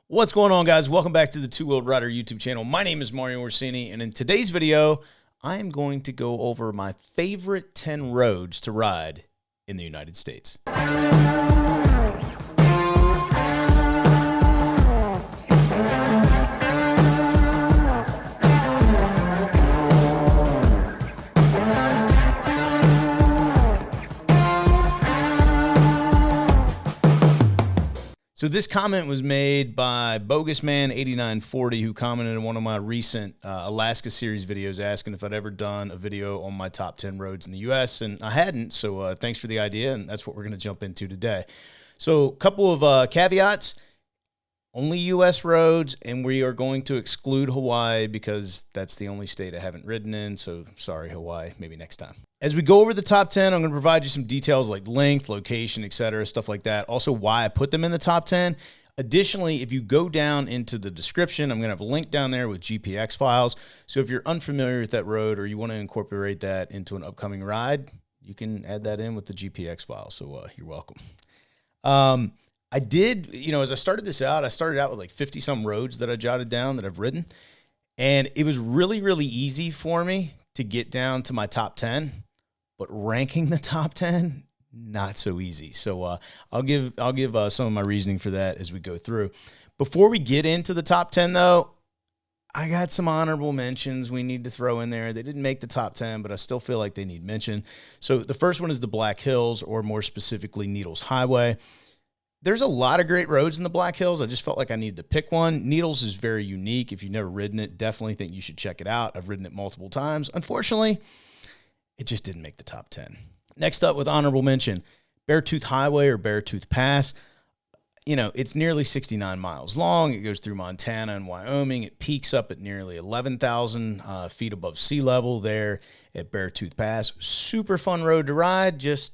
What's going on, guys? Welcome back to the Two-Wheeled Rider YouTube channel. My name is Mario Orsini, and in today's video, I am going to go over my favorite 10 roads to ride in the United States. So this comment was made by BogusMan8940, who commented on one of my recent Alaska series videos asking if I'd ever done a video on my top 10 roads in the U.S., and I hadn't, so thanks for the idea, and that's what we're going to jump into today. So a couple of caveats. Only U.S. roads, and we are going to exclude Hawaii because that's the only state I haven't ridden in, so sorry, Hawaii, maybe next time. As we go over the top 10, I'm going to provide you some details like length, location, etc., stuff like that. Also, why I put them in the top 10. Additionally, if you go down into the description, I'm going to have a link down there with GPX files. So if you're unfamiliar with that road or you want to incorporate that into an upcoming ride, you can add that in with the GPX file. So you're welcome. I did, as I started this out, I started out with like 50-some roads that I jotted down that I've ridden. And it was really, really easy for me to get down to my top 10. But ranking the top 10, not so easy. So I'll give some of my reasoning for that as we go through. Before we get into the top 10, though, I got some honorable mentions we need to throw in there. They didn't make the top 10, but I still feel like they need mention. So the first one is the Black Hills, or more specifically, Needles Highway. There's a lot of great roads in the Black Hills. I just felt like I needed to pick one. Needles is very unique. If you've never ridden it, definitely think you should check it out. I've ridden it multiple times. Unfortunately, it just didn't make the top 10. Next up with honorable mention, Beartooth Highway or Beartooth Pass. It's nearly 69 miles long. It goes through Montana and Wyoming. It peaks up at nearly 11,000 feet above sea level there at Beartooth Pass. Super fun road to ride, just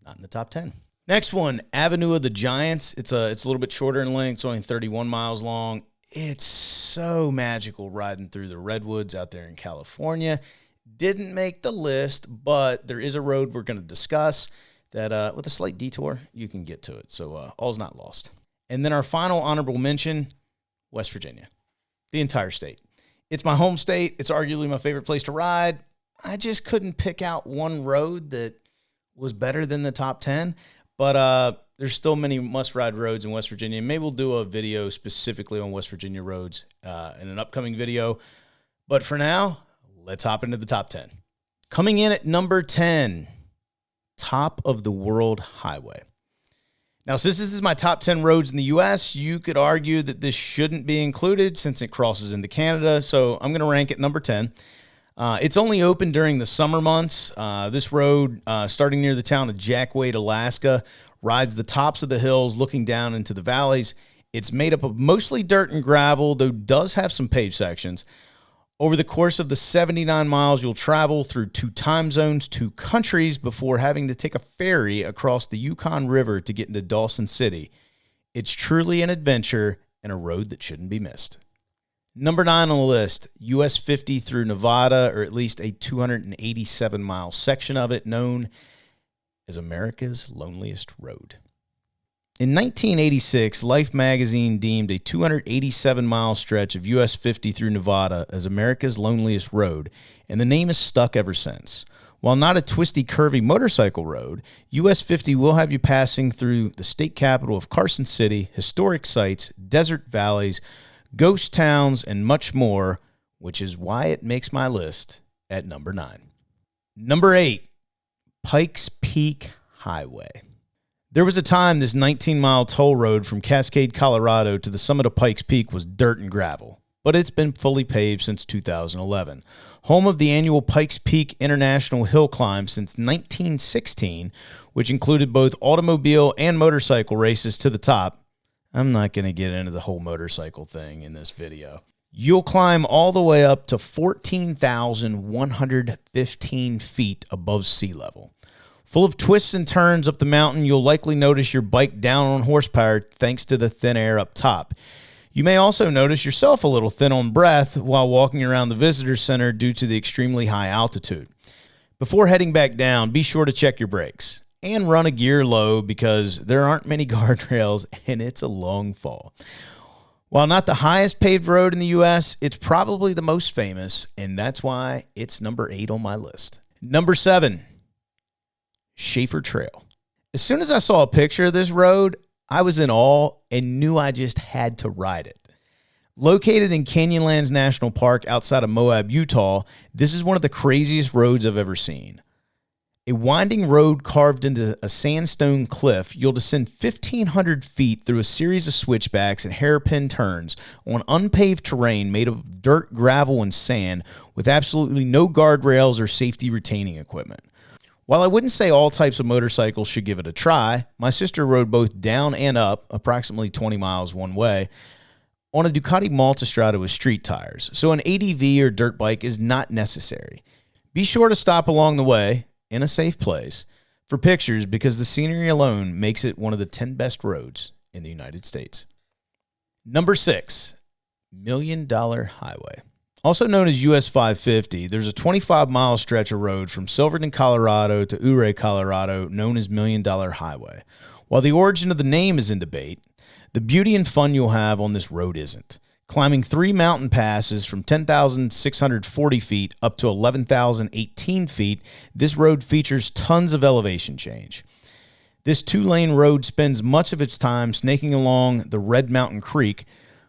not in the top 10. Next one, Avenue of the Giants. It's a little bit shorter in length. It's only 31 miles long. It's so magical riding through the redwoods out there in California. Didn't make the list, but there is a road we're going to discuss that with a slight detour, you can get to it. So all's not lost. And then our final honorable mention, West Virginia, the entire state. It's my home state. It's arguably my favorite place to ride. I just couldn't pick out one road that was better than the top 10, but there's still many must-ride roads in West Virginia. Maybe we'll do a video specifically on West Virginia roads in an upcoming video. But for now, let's hop into the top 10. Coming in at number 10, Top of the World Highway. Now, since this is my top 10 roads in the U.S., you could argue that this shouldn't be included since it crosses into Canada, so I'm going to rank it number 10. It's only open during the summer months. This road, starting near the town of Jackwade, Alaska, rides the tops of the hills looking down into the valleys. It's made up of mostly dirt and gravel, though does have some paved sections. Over the course of the 79 miles, you'll travel through 2 time zones, 2 countries, before having to take a ferry across the Yukon River to get into Dawson City. It's truly an adventure and a road that shouldn't be missed. Number 9 on the list, US 50 through Nevada, or at least a 287-mile section of it known as America's Loneliest Road. In 1986, Life magazine deemed a 287-mile stretch of US 50 through Nevada as America's Loneliest Road, and the name has stuck ever since. While not a twisty, curvy motorcycle road, US 50 will have you passing through the state capital of Carson City, historic sites, desert valleys, ghost towns, and much more, which is why it makes my list at number 9. Number 8, Pikes Peak Highway. There was a time this 19-mile toll road from Cascade, Colorado to the summit of Pikes Peak was dirt and gravel, but it's been fully paved since 2011. Home of the annual Pikes Peak International Hill Climb since 1916, which included both automobile and motorcycle races to the top. I'm not going to get into the whole motorcycle thing in this video. You'll climb all the way up to 14,115 feet above sea level. Full of twists and turns up the mountain, you'll likely notice your bike down on horsepower thanks to the thin air up top. You may also notice yourself a little thin on breath while walking around the visitor center due to the extremely high altitude. Before heading back down, be sure to check your brakes and run a gear low because there aren't many guardrails and it's a long fall. While not the highest paved road in the U.S., it's probably the most famous, and that's why it's number 8 on my list. Number 7, Schaefer Trail. As soon as I saw a picture of this road, I was in awe and knew I just had to ride it. Located in Canyonlands National Park outside of Moab, Utah, this is one of the craziest roads I've ever seen. A winding road carved into a sandstone cliff, you'll descend 1,500 feet through a series of switchbacks and hairpin turns on unpaved terrain made of dirt, gravel, and sand with absolutely no guardrails or safety retaining equipment. While I wouldn't say all types of motorcycles should give it a try, my sister rode both down and up, approximately 20 miles one way, on a Ducati Multistrada with street tires, so an ADV or dirt bike is not necessary. Be sure to stop along the way, in a safe place, for pictures because the scenery alone makes it one of the 10 best roads in the United States. Number 6, Million Dollar Highway. Also known as US 550, there's a 25-mile stretch of road from Silverton, Colorado to Ouray, Colorado, known as Million Dollar Highway. While the origin of the name is in debate, the beauty and fun you'll have on this road isn't. Climbing 3 mountain passes from 10,640 feet up to 11,018 feet, this road features tons of elevation change. This 2-lane road spends much of its time snaking along the Red Mountain Creek,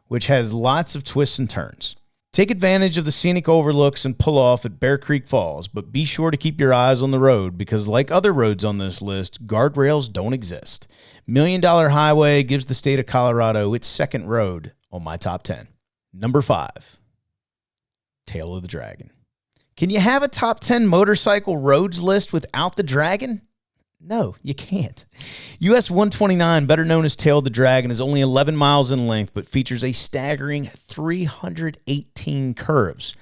which has lots of twists and turns. Take advantage of the scenic overlooks and pull off at Bear Creek Falls, but be sure to keep your eyes on the road because like other roads on this list, guardrails don't exist. Million Dollar Highway gives the state of Colorado its second road on my top 10. Number 5, Tail of the Dragon. Can you have a top 10 motorcycle roads list without the Dragon? No, you can't. US 129, better known as Tail of the Dragon, is only 11 miles in length, but features a staggering 318 curves.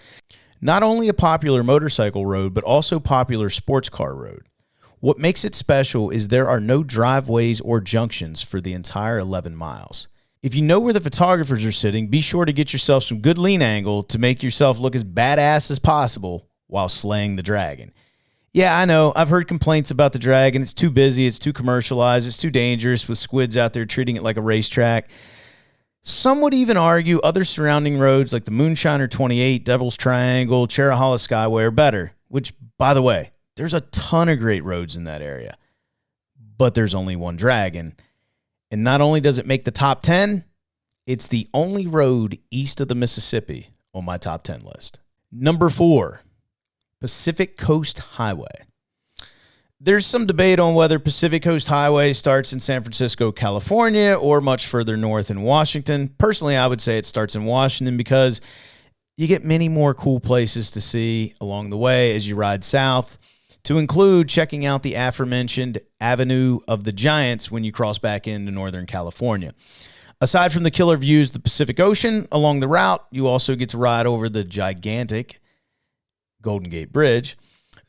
Not only a popular motorcycle road, but also popular sports car road. What makes it special is there are no driveways or junctions for the entire 11 miles. If you know where the photographers are sitting, be sure to get yourself some good lean angle to make yourself look as badass as possible while slaying the dragon. Yeah, I know. I've heard complaints about the Dragon. It's too busy. It's too commercialized. It's too dangerous with squids out there treating it like a racetrack. Some would even argue other surrounding roads like the Moonshiner 28, Devil's Triangle, Cherahalla Skyway are better, which, by the way, there's a ton of great roads in that area. But there's only one Dragon. And not only does it make the top 10, it's the only road east of the Mississippi on my top 10 list. Number 4. Pacific Coast Highway. There's some debate on whether Pacific Coast Highway starts in San Francisco, California, or much further north in Washington. Personally, I would say it starts in Washington because you get many more cool places to see along the way as you ride south, to include checking out the aforementioned Avenue of the Giants when you cross back into Northern California. Aside from the killer views of the Pacific Ocean along the route, you also get to ride over the gigantic Golden Gate Bridge,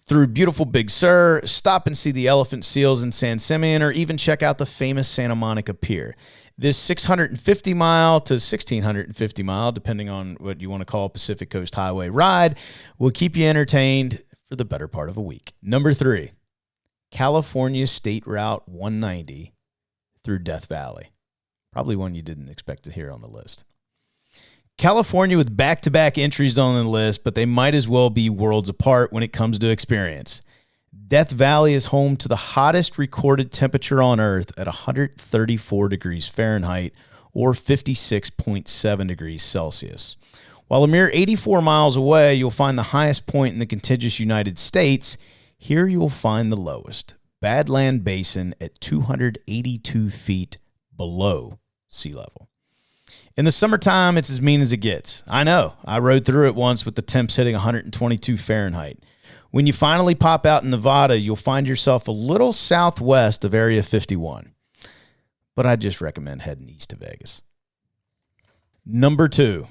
through beautiful Big Sur, stop and see the elephant seals in San Simeon, or even check out the famous Santa Monica Pier. This 650 mile to 1,650 mile, depending on what you want to call Pacific Coast Highway ride, will keep you entertained for the better part of a week. Number 3, California State Route 190 through Death Valley. Probably one you didn't expect to hear on the list. California with back-to-back entries on the list, but they might as well be worlds apart when it comes to experience. Death Valley is home to the hottest recorded temperature on Earth at 134 degrees Fahrenheit or 56.7 degrees Celsius. While a mere 84 miles away, you'll find the highest point in the contiguous United States. Here you will find the lowest, Badland Basin at 282 feet below sea level. In the summertime, it's as mean as it gets. I know. I rode through it once with the temps hitting 122 Fahrenheit. When you finally pop out in Nevada, you'll find yourself a little southwest of Area 51. But I just recommend heading east to Vegas. Number 2,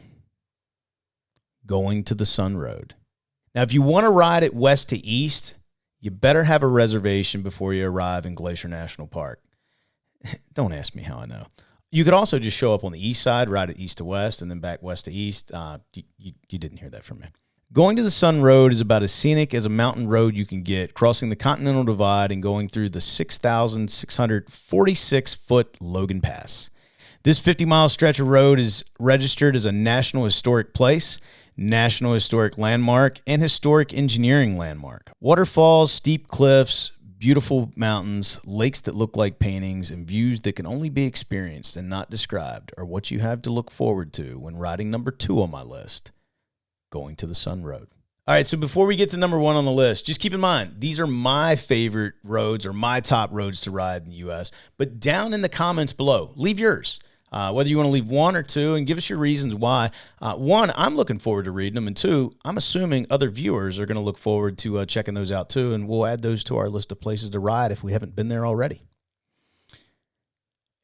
going to the Sun Road. Now, if you want to ride it west to east, you better have a reservation before you arrive in Glacier National Park. Don't ask me how I know. You could also just show up on the east side, ride it east to west, and then back west to east. You didn't hear that from me. Going to the Sun Road is about as scenic as a mountain road you can get, crossing the Continental Divide and going through the 6,646-foot Logan Pass. This 50-mile stretch of road is registered as a National Historic Place, National Historic Landmark, and Historic Engineering Landmark. Waterfalls, steep cliffs, beautiful mountains, lakes that look like paintings, and views that can only be experienced and not described are what you have to look forward to when riding number 2 on my list, going to the Sun Road. All right, so before we get to number 1 on the list, just keep in mind, these are my favorite roads or my top roads to ride in the U.S., but down in the comments below, leave yours. Whether you want to leave 1 or 2 and give us your reasons why. 1, I'm looking forward to reading them. And 2, I'm assuming other viewers are going to look forward to checking those out too. And we'll add those to our list of places to ride if we haven't been there already.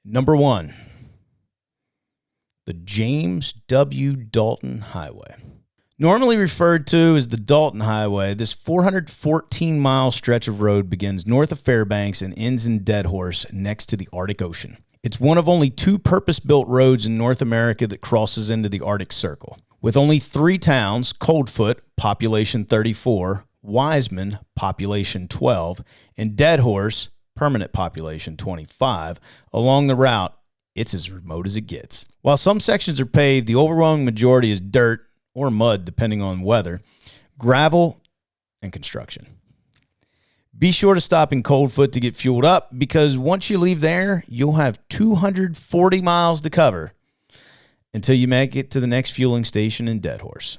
Number 1, the James W. Dalton Highway. Normally referred to as the Dalton Highway, this 414-mile stretch of road begins north of Fairbanks and ends in Deadhorse next to the Arctic Ocean. It's one of only 2 purpose-built roads in North America that crosses into the Arctic Circle. With only 3 towns, Coldfoot, population 34, Wiseman, population 12, and Deadhorse, permanent population 25, along the route, it's as remote as it gets. While some sections are paved, the overwhelming majority is dirt or mud, depending on weather, gravel, and construction. Be sure to stop in Coldfoot to get fueled up because once you leave there, you'll have 240 miles to cover until you make it to the next fueling station in Deadhorse.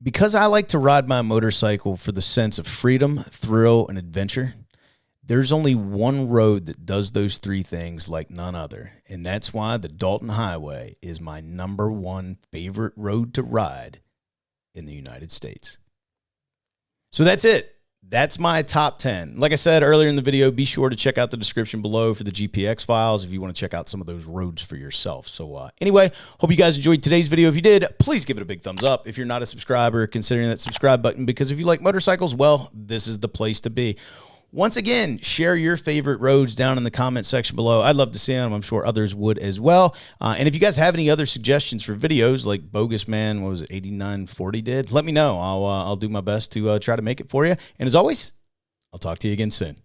Because I like to ride my motorcycle for the sense of freedom, thrill, and adventure, there's only one road that does those 3 things like none other, and that's why the Dalton Highway is my number 1 favorite road to ride in the United States. So that's it. That's my top 10. Like I said earlier in the video, be sure to check out the description below for the GPX files if you want to check out some of those roads for yourself. So anyway, hope you guys enjoyed today's video. If you did, please give it a big thumbs up. If you're not a subscriber, considering that subscribe button, because if you like motorcycles, well, this is the place to be. Once again, share your favorite roads down in the comment section below. I'd love to see them. I'm sure others would as well. And if you guys have any other suggestions for videos like Bogus Man, what was it, 8940 did, let me know. I'll do my best to try to make it for you. And as always, I'll talk to you again soon.